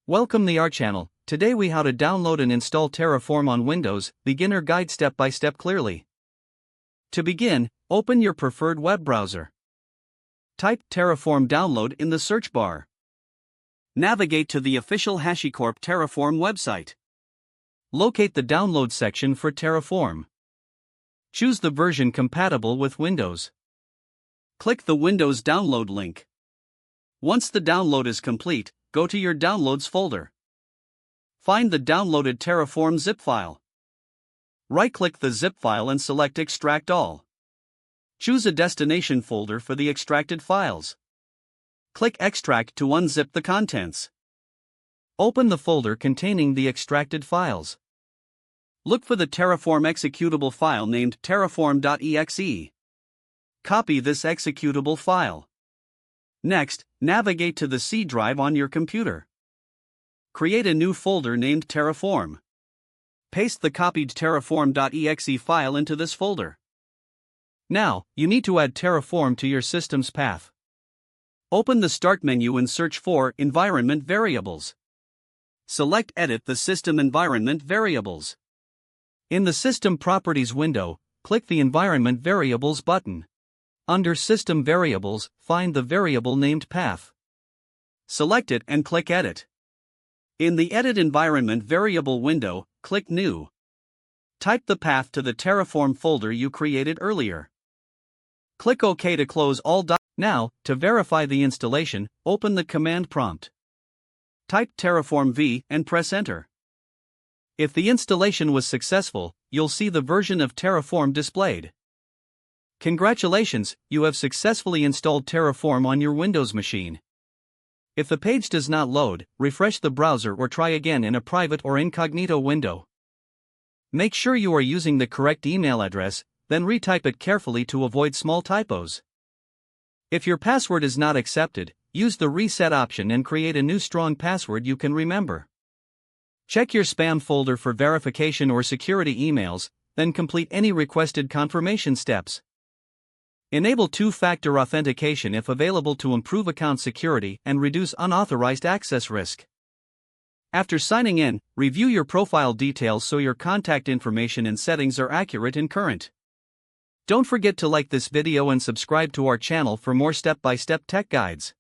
Welcome to our channel. Today we how to download and install Terraform on Windows, beginner guide step by step clearly. To begin, open your preferred web browser. Type Terraform download in the search bar. Navigate to the official HashiCorp Terraform website. Locate the download section for Terraform. Choose the version compatible with Windows. Click the Windows download link. Once the download is complete, go to your Downloads folder. Find the downloaded Terraform zip file. Right-click the zip file and select Extract All. Choose a destination folder for the extracted files. Click Extract to unzip the contents. Open the folder containing the extracted files. Look for the Terraform executable file named terraform.exe. Copy this executable file. Next, navigate to the C drive on your computer. Create a new folder named Terraform. Paste the copied terraform.exe file into this folder. Now, you need to add Terraform to your system's path. Open the Start menu and search for Environment Variables. Select Edit the System Environment Variables. In the System Properties window, click the Environment Variables button. Under System Variables, find the variable named Path. Select it and click Edit. In the Edit Environment Variable window, click New. Type the path to the Terraform folder you created earlier. Click OK to close all. Now, to verify the installation, open the command prompt. Type Terraform V and press Enter. If the installation was successful, you'll see the version of Terraform displayed. Congratulations, you have successfully installed Terraform on your Windows machine. If the page does not load, refresh the browser or try again in a private or incognito window. Make sure you are using the correct email address, then retype it carefully to avoid small typos. If your password is not accepted, use the reset option and create a new strong password you can remember. Check your spam folder for verification or security emails, then complete any requested confirmation steps. Enable two-factor authentication if available to improve account security and reduce unauthorized access risk. After signing in, review your profile details so your contact information and settings are accurate and current. Don't forget to like this video and subscribe to our channel for more step-by-step tech guides.